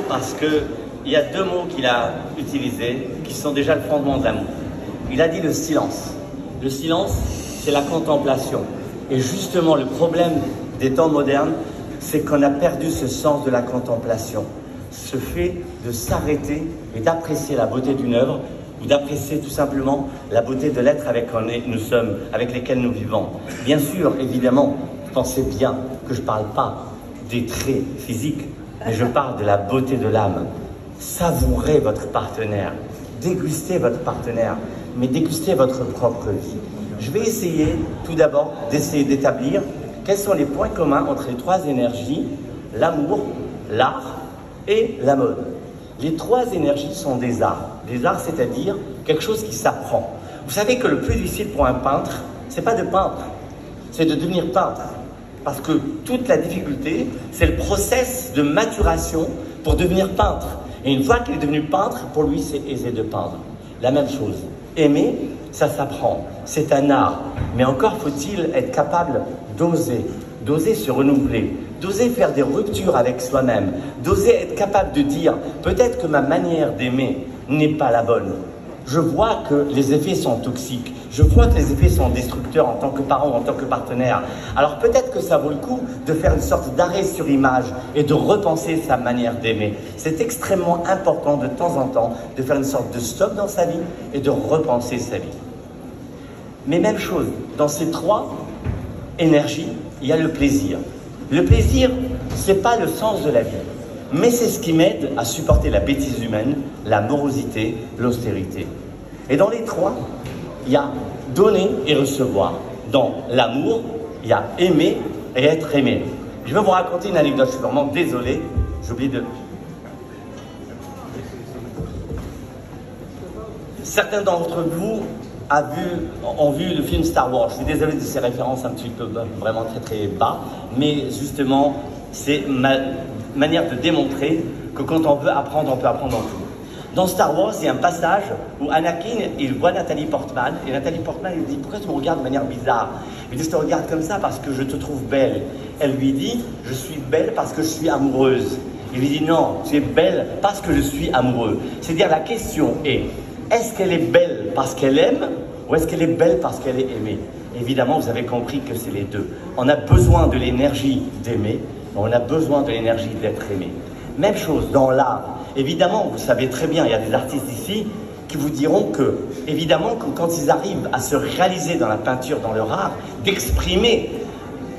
Parce qu'il y a deux mots qu'il a utilisés qui sont déjà le fondement de l'amour. Il a dit le silence. Le silence, c'est la contemplation. Et justement, le problème des temps modernes, c'est qu'on a perdu ce sens de la contemplation. Ce fait de s'arrêter et d'apprécier la beauté d'une œuvre ou d'apprécier tout simplement la beauté de l'être avec lesquels nous vivons. Bien sûr, évidemment, pensez bien que je ne parle pas des traits physiques, mais je parle de la beauté de l'âme. Savourez votre partenaire, dégustez votre partenaire, mais dégustez votre propre vie. Je vais essayer tout d'abord d'établir quels sont les points communs entre les trois énergies, l'amour, l'art et la mode. Les trois énergies sont des arts. Des arts, c'est-à-dire quelque chose qui s'apprend. Vous savez que le plus difficile pour un peintre, c'est pas de peindre, c'est de devenir peintre. Parce que toute la difficulté, c'est le process de maturation pour devenir peintre. Et une fois qu'il est devenu peintre, pour lui, c'est aisé de peindre. La même chose. Aimer, ça s'apprend. C'est un art. Mais encore faut-il être capable d'oser se renouveler, d'oser faire des ruptures avec soi-même, d'oser être capable de dire peut-être que ma manière d'aimer n'est pas la bonne. Je vois que les effets sont toxiques. Je vois que les effets sont destructeurs en tant que parent ou en tant que partenaire. Alors peut-être que ça vaut le coup de faire une sorte d'arrêt sur image et de repenser sa manière d'aimer. C'est extrêmement important de temps en temps de faire une sorte de stop dans sa vie et de repenser sa vie. Mais même chose, dans ces trois énergies, il y a le plaisir. Le plaisir, ce n'est pas le sens de la vie. Mais c'est ce qui m'aide à supporter la bêtise humaine, la morosité, l'austérité. Et dans les trois, il y a donner et recevoir. Dans l'amour, il y a aimer et être aimé. Je vais vous raconter une anecdote, je suis vraiment désolé, j'oublie de... Certains d'entre vous ont vu le film Star Wars. Je suis désolé de ces références un petit peu vraiment très bas, mais justement, c'est ma manière de démontrer que quand on veut apprendre, on peut apprendre en tout. Dans Star Wars, il y a un passage où Anakin, il voit Nathalie Portman, et Nathalie Portman, il dit « Pourquoi tu me regardes de manière bizarre ?» Il dit « Je te regarde comme ça parce que je te trouve belle. » Elle lui dit « Je suis belle parce que je suis amoureuse. » Il lui dit « Non, tu es belle parce que je suis amoureux. » C'est-à-dire la question est, est-ce qu'elle est belle parce qu'elle aime ou est-ce qu'elle est belle parce qu'elle est aimée? Évidemment, vous avez compris que c'est les deux. On a besoin de l'énergie d'aimer, on a besoin de l'énergie d'être aimé. Même chose dans l'art. Évidemment, vous savez très bien, il y a des artistes ici qui vous diront que, évidemment, quand ils arrivent à se réaliser dans la peinture, dans leur art, d'exprimer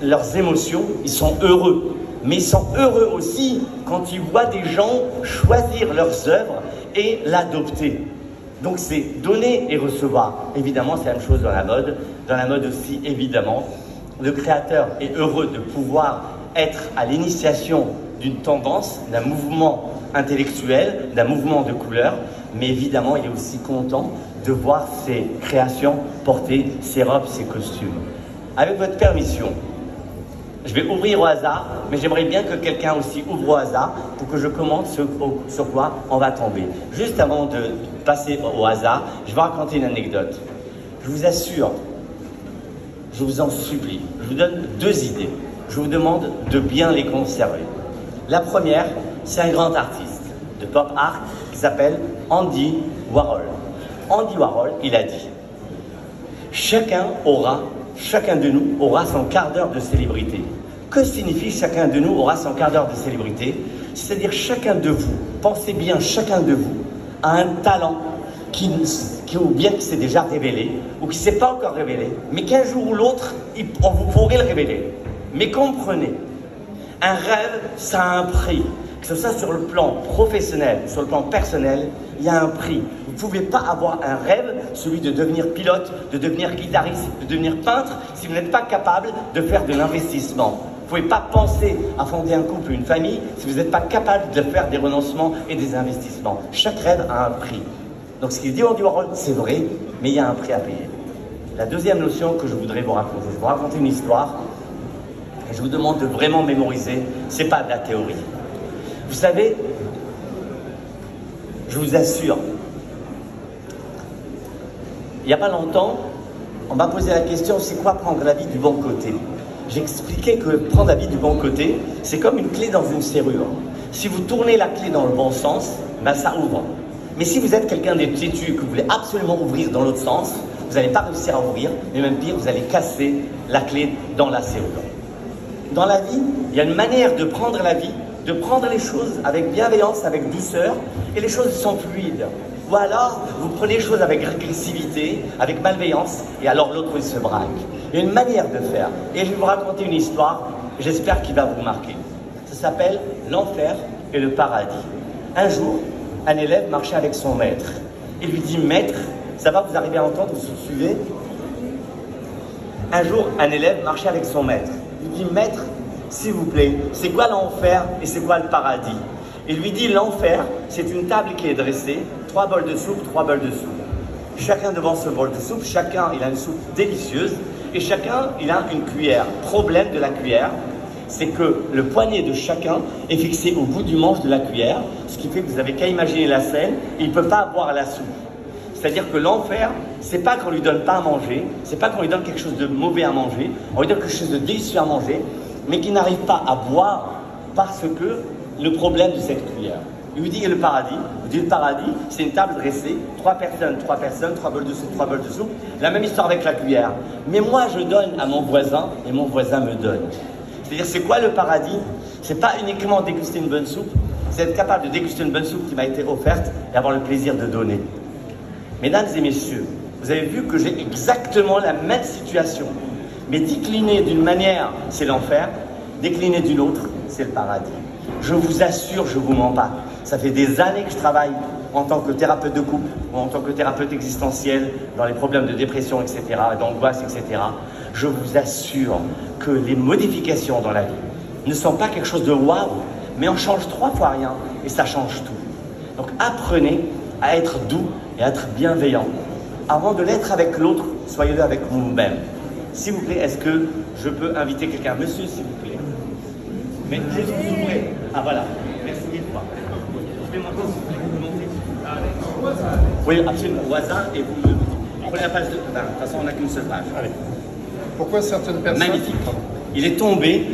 leurs émotions, ils sont heureux. Mais ils sont heureux aussi quand ils voient des gens choisir leurs œuvres et l'adopter. Donc c'est donner et recevoir. Évidemment, c'est la même chose dans la mode. Dans la mode aussi, évidemment, le créateur est heureux de pouvoir être à l'initiation d'une tendance, d'un mouvement intellectuel, d'un mouvement de couleurs, mais évidemment, il est aussi content de voir ses créations porter ses robes, ses costumes. Avec votre permission, je vais ouvrir au hasard, mais j'aimerais bien que quelqu'un aussi ouvre au hasard pour que je commente sur quoi on va tomber. Juste avant de passer au hasard, je vais raconter une anecdote. Je vous assure, je vous en supplie, je vous donne deux idées. Je vous demande de bien les conserver. La première, c'est un grand artiste de pop art qui s'appelle Andy Warhol. Andy Warhol, il a dit « Chacun de nous aura son quart d'heure de célébrité. » Que signifie chacun de nous aura son quart d'heure de célébrité? C'est-à-dire chacun de vous, pensez bien, chacun de vous a un talent ou bien qui s'est déjà révélé ou qui ne s'est pas encore révélé, mais qu'un jour ou l'autre, vous pourrez le révéler. Mais comprenez, un rêve, ça a un prix. Que ce soit sur le plan professionnel, sur le plan personnel, il y a un prix. Vous ne pouvez pas avoir un rêve, celui de devenir pilote, de devenir guitariste, de devenir peintre, si vous n'êtes pas capable de faire de l'investissement. Vous ne pouvez pas penser à fonder un couple ou une famille si vous n'êtes pas capable de faire des renoncements et des investissements. Chaque rêve a un prix. Donc ce qu'il dit Andy Warhol, c'est vrai, mais il y a un prix à payer. La deuxième notion que je voudrais vous raconter, je vais vous raconter une histoire. Et je vous demande de vraiment mémoriser, ce n'est pas de la théorie. Vous savez, je vous assure, il n'y a pas longtemps, on m'a posé la question, c'est quoi prendre la vie du bon côté? J'expliquais que prendre la vie du bon côté, c'est comme une clé dans une serrure. Si vous tournez la clé dans le bon sens, ben ça ouvre. Mais si vous êtes quelqu'un de têtu que vous voulez absolument ouvrir dans l'autre sens, vous n'allez pas réussir à ouvrir, mais même pire, vous allez casser la clé dans la serrure. Dans la vie, il y a une manière de prendre la vie, de prendre les choses avec bienveillance, avec douceur, et les choses sont fluides. Ou alors, vous prenez les choses avec agressivité, avec malveillance, et alors l'autre, il se braque. Il y a une manière de faire. Et je vais vous raconter une histoire, j'espère qu'il va vous marquer. Ça s'appelle l'enfer et le paradis. Un jour, un élève marchait avec son maître. Il lui dit, maître, ça va, vous arrivez à entendre, vous suivez? Un jour, un élève marchait avec son maître. Il lui dit, maître, s'il vous plaît, c'est quoi l'enfer et c'est quoi le paradis? Il lui dit, l'enfer, c'est une table qui est dressée, 3 bols de soupe, 3 bols de soupe. Chacun devant ce bol de soupe, chacun, il a une soupe délicieuse et chacun, il a une cuillère. Problème de la cuillère, c'est que le poignet de chacun est fixé au bout du manche de la cuillère, ce qui fait que vous n'avez qu'à imaginer la scène, il ne peut pas boire la soupe. C'est-à-dire que l'enfer, c'est pas qu'on lui donne pas à manger, c'est pas qu'on lui donne quelque chose de mauvais à manger, on lui donne quelque chose de délicieux à manger, mais qui n'arrive pas à boire parce que le problème de cette cuillère. Il lui dit, et le paradis? Il dit, le paradis, c'est une table dressée, 3 personnes, 3 bols de soupe, 3 bols de soupe, la même histoire avec la cuillère. Mais moi, je donne à mon voisin et mon voisin me donne. C'est-à-dire, c'est quoi le paradis? C'est pas uniquement déguster une bonne soupe, c'est être capable de déguster une bonne soupe qui m'a été offerte et avoir le plaisir de donner. Mesdames et messieurs, vous avez vu que j'ai exactement la même situation. Mais décliné d'une manière, c'est l'enfer. Décliné d'une autre, c'est le paradis. Je vous assure, je ne vous mens pas. Ça fait des années que je travaille en tant que thérapeute de couple, ou en tant que thérapeute existentiel, dans les problèmes de dépression, etc., d'angoisse, etc. Je vous assure que les modifications dans la vie ne sont pas quelque chose de waouh, mais on change 3 fois rien et ça change tout. Donc apprenez à être doux et à être bienveillant. Avant de l'être avec l'autre, soyez-le avec vous-même. S'il vous plaît, est-ce que je peux inviter quelqu'un? Monsieur, s'il vous plaît. Mais juste vous ouvrez. Ah voilà, merci mille fois. Je vais monter, vous montez. Oui, absolument. Voisin, et vous prenez la page de... Ben, de toute façon, on n'a qu'une seule page. Allez. Pourquoi certaines personnes... Magnifique. Il est tombé,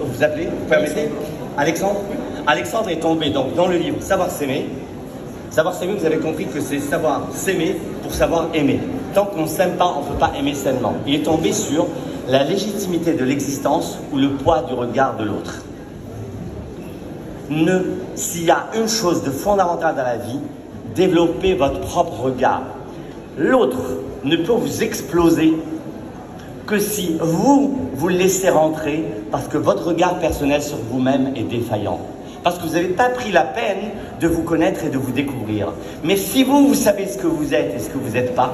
vous appelez, vous permettez? Alexandre? Alexandre est tombé donc, dans le livre Savoir s'aimer. Savoir s'aimer, vous avez compris que c'est savoir s'aimer pour savoir aimer. Tant qu'on ne s'aime pas, on ne peut pas aimer sainement. Il est tombé sur la légitimité de l'existence ou le poids du regard de l'autre. S'il y a une chose de fondamentale dans la vie, développez votre propre regard. L'autre ne peut vous exploser que si vous le laissez rentrer parce que votre regard personnel sur vous-même est défaillant. Parce que vous n'avez pas pris la peine de vous connaître et de vous découvrir. Mais si vous savez ce que vous êtes et ce que vous n'êtes pas,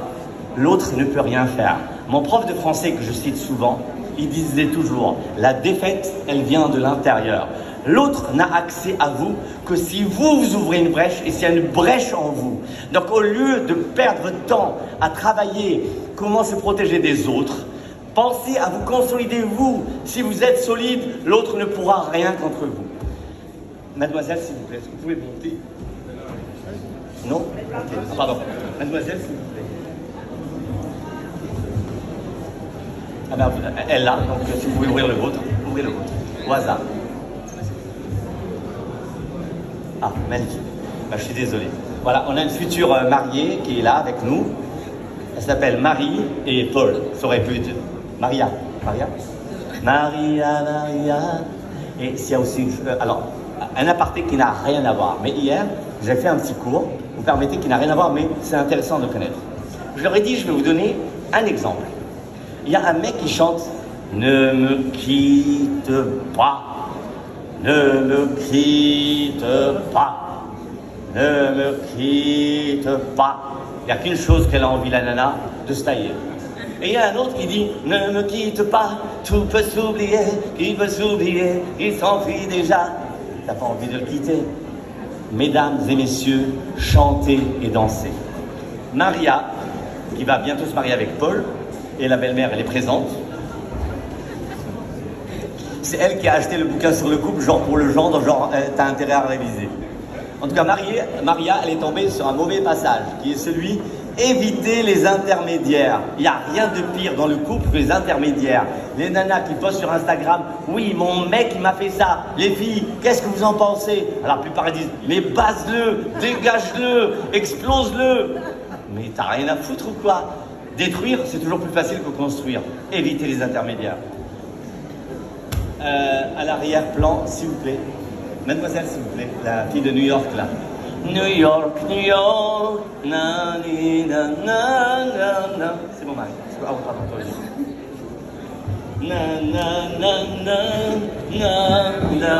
l'autre ne peut rien faire. Mon prof de français que je cite souvent, il disait toujours, la défaite, elle vient de l'intérieur. L'autre n'a accès à vous que si vous ouvrez une brèche et s'il y a une brèche en vous. Donc au lieu de perdre votre temps à travailler comment se protéger des autres, pensez à vous consolider vous. Si vous êtes solide, l'autre ne pourra rien contre vous. Mademoiselle, s'il vous plaît, est-ce que vous pouvez monter? Non? Okay. Ah, pardon. Mademoiselle, s'il vous plaît. Ah ben, elle là, donc si vous pouvez ouvrir le vôtre, ouvrez le vôtre. Au hasard. Ah, magnifique. Ben, je suis désolé. Voilà, on a une future mariée qui est là avec nous. Elle s'appelle Marie et Paul. Ça aurait pu être Maria. Maria? Maria, Maria. Et s'il y a aussi une... alors, un aparté qui n'a rien à voir. Mais hier, j'ai fait un petit cours, vous permettez, qui n'a rien à voir, mais c'est intéressant de connaître. Je leur ai dit, je vais vous donner un exemple. Il y a un mec qui chante « Ne me quitte pas, ne me quitte pas, ne me quitte pas ». Il n'y a qu'une chose qu'elle a envie, la nana, de se tailler. Et il y a un autre qui dit « Ne me quitte pas, tout peut s'oublier, il peut s'oublier, il s'enfuit déjà ». T'as pas envie de le quitter. Mesdames et messieurs, chantez et dansez. Maria, qui va bientôt se marier avec Paul, et la belle-mère, elle est présente. C'est elle qui a acheté le bouquin sur le couple, genre pour le gendre, genre t'as intérêt à réviser. En tout cas, Maria, elle est tombée sur un mauvais passage, qui est celui Évitez les intermédiaires. Il n'y a rien de pire dans le couple que les intermédiaires. Les nanas qui postent sur Instagram, oui, mon mec il m'a fait ça. Les filles, qu'est-ce que vous en pensez? Alors la plupart disent, mais base-le, dégage-le, explose-le. Mais t'as rien à foutre ou quoi? Détruire, c'est toujours plus facile que construire. Évitez les intermédiaires. À l'arrière-plan, s'il vous plaît. Mademoiselle, s'il vous plaît, la fille de New York là. New York, na, ni, na, na, na, na. C'est mon mari. Ah, pardon, toi aussi. Na, na, na, na, na, na,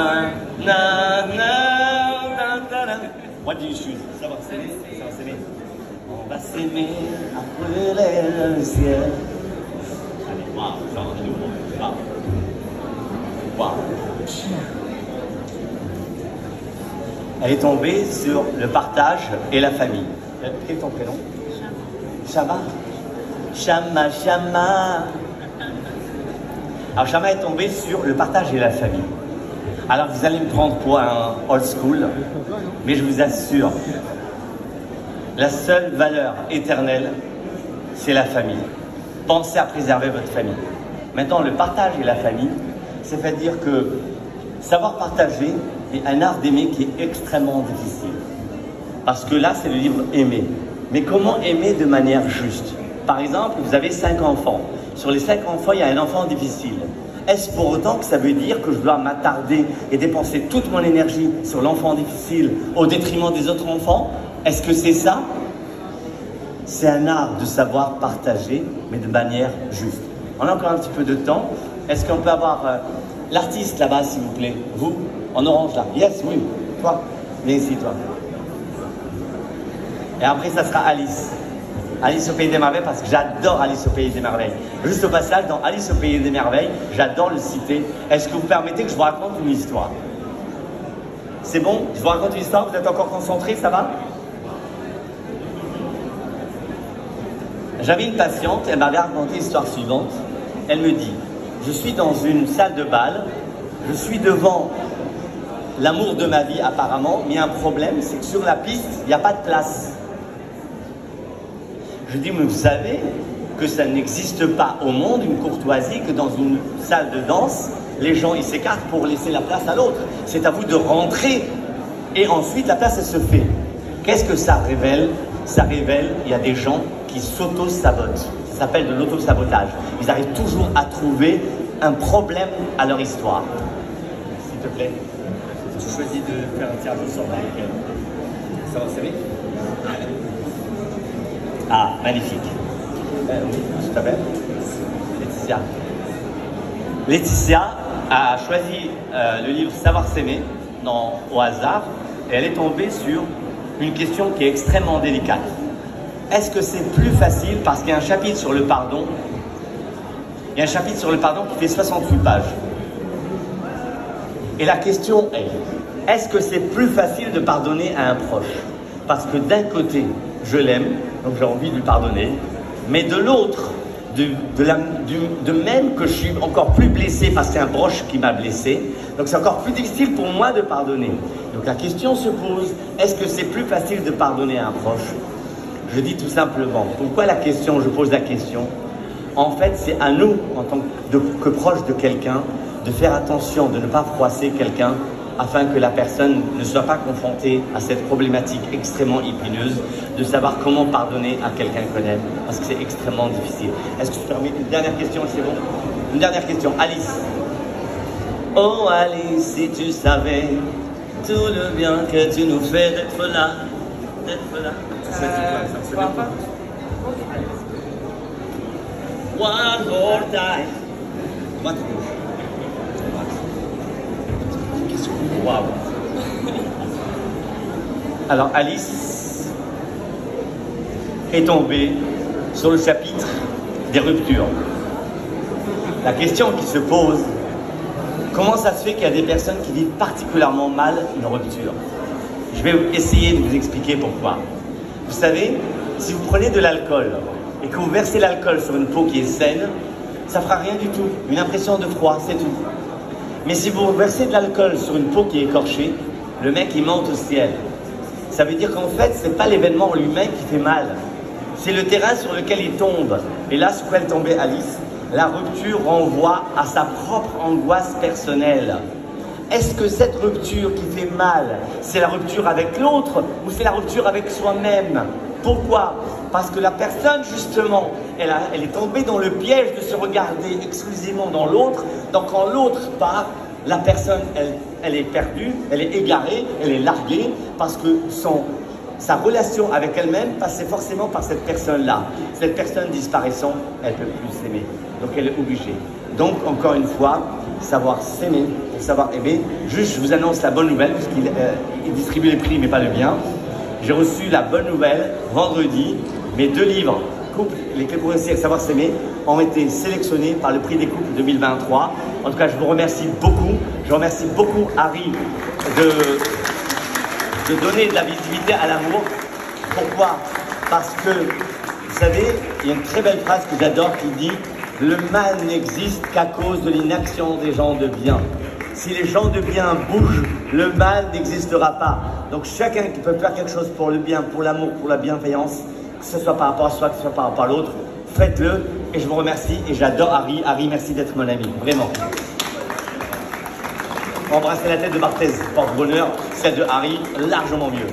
na, na, na, na. What do you choose? Ça va s'aimer? Ça va s'aimer. On va s'aimer après le ciel. Allez, waouh, genre de nouveau. Waouh. Waouh. Elle est tombée sur le partage et la famille. Quel est ton prénom? Shama. Shama, Shama. Alors Shama est tombée sur le partage et la famille. Alors vous allez me prendre pour un old school, mais je vous assure, la seule valeur éternelle, c'est la famille. Pensez à préserver votre famille. Maintenant, le partage et la famille, c'est fait dire que savoir partager est un art d'aimer qui est extrêmement difficile. Parce que là, c'est le livre Aimer. Mais comment aimer de manière juste? Par exemple, vous avez 5 enfants. Sur les 5 enfants, il y a un enfant difficile. Est-ce pour autant que ça veut dire que je dois m'attarder et dépenser toute mon énergie sur l'enfant difficile au détriment des autres enfants? Est-ce que c'est ça? C'est un art de savoir partager, mais de manière juste. On a encore un petit peu de temps. Est-ce qu'on peut avoir l'artiste là-bas, s'il vous plaît? Vous, en orange là. Yes, oui. Toi. Viens ici, toi. Et après, ça sera Alice. Alice au Pays des Merveilles, parce que j'adore Alice au Pays des Merveilles. Juste au passage, dans Alice au Pays des Merveilles, j'adore le citer. Est-ce que vous permettez que je vous raconte une histoire? C'est bon? Je vous raconte une histoire, vous êtes encore concentrés, ça va? J'avais une patiente, elle m'avait raconté l'histoire suivante. Elle me dit, je suis dans une salle de bal, je suis devant l'amour de ma vie apparemment, mais un problème, c'est que sur la piste, il n'y a pas de place. Je dis, mais vous savez que ça n'existe pas au monde, une courtoisie, que dans une salle de danse, les gens ils s'écartent pour laisser la place à l'autre. C'est à vous de rentrer et ensuite la place elle se fait. Qu'est-ce que ça révèle? Ça révèle, il y a des gens qui s'auto-sabotent. Ça s'appelle de l'auto-sabotage. Ils arrivent toujours à trouver un problème à leur histoire. S'il te plaît, tu choisis de faire un tirage au sort avec elle. Ça va, c'est bien? Ah, magnifique. Oui, je t'appelle Laetitia. Laetitia a choisi le livre Savoir s'aimer au hasard et elle est tombée sur une question qui est extrêmement délicate. Est-ce que c'est plus facile, parce qu'il y a un chapitre sur le pardon, il y a un chapitre sur le pardon qui fait 68 pages. Et la question est, est-ce que c'est plus facile de pardonner à un proche? Parce que d'un côté, je l'aime, donc j'ai envie de lui pardonner, mais de l'autre, de même que je suis encore plus blessé parce que c'est un proche qui m'a blessé, donc c'est encore plus difficile pour moi de pardonner. Donc la question se pose, est-ce que c'est plus facile de pardonner à un proche? Je dis tout simplement, pourquoi la question, je pose la question? En fait, c'est à nous, en tant que proche de quelqu'un, de faire attention, de ne pas froisser quelqu'un, afin que la personne ne soit pas confrontée à cette problématique extrêmement épineuse, de savoir comment pardonner à quelqu'un qu'on aime, parce que c'est extrêmement difficile. Est-ce que tu permets une dernière question, c'est bon? Une dernière question, Alice. Oh Alice, si tu savais tout le bien que tu nous fais d'être là, One more time. Wow. Alors Alice est tombée sur le chapitre des ruptures. La question qui se pose, comment ça se fait qu'il y a des personnes qui vivent particulièrement mal une rupture? Je vais essayer de vous expliquer pourquoi. Vous savez, si vous prenez de l'alcool et que vous versez l'alcool sur une peau qui est saine, ça fera rien du tout, une impression de froid, c'est tout. Mais si vous versez de l'alcool sur une peau qui est écorchée, le mec il monte au ciel. Ça veut dire qu'en fait, c'est pas l'événement en lui-même qui fait mal, C'est le terrain sur lequel il tombe. Et là, sur quoi est tombée Alice, la rupture renvoie à sa propre angoisse personnelle. Est-ce que cette rupture qui fait mal, c'est la rupture avec l'autre ou c'est la rupture avec soi-même? Pourquoi? Parce que la personne, justement, elle est tombée dans le piège de se regarder exclusivement dans l'autre. Donc quand l'autre part, la personne, elle est perdue, elle est égarée, elle est larguée parce que sa relation avec elle-même passait forcément par cette personne-là. Cette personne disparaissant, elle ne peut plus s'aimer. Donc elle est obligée. Donc encore une fois, savoir s'aimer et savoir aimer. Juste, je vous annonce la bonne nouvelle, puisqu'il distribue les prix mais pas le bien. J'ai reçu la bonne nouvelle vendredi. Mes 2 livres, Couple, les clés pour réussir et savoir s'aimer, ont été sélectionnés par le prix des couples 2023. En tout cas, je vous remercie beaucoup. Je remercie beaucoup Harry de donner de la visibilité à l'amour. Pourquoi? Parce que, vous savez, il y a une très belle phrase que j'adore qui dit « Le mal n'existe qu'à cause de l'inaction des gens de bien ». Si les gens de bien bougent, le mal n'existera pas. Donc chacun qui peut faire quelque chose pour le bien, pour l'amour, pour la bienveillance, que ce soit par rapport à soi, que ce soit par rapport à l'autre, faites-le. Et je vous remercie et j'adore Harry. Harry, merci d'être mon ami, vraiment. Embrasser la tête de Barthez porte bonheur, celle de Harry largement mieux.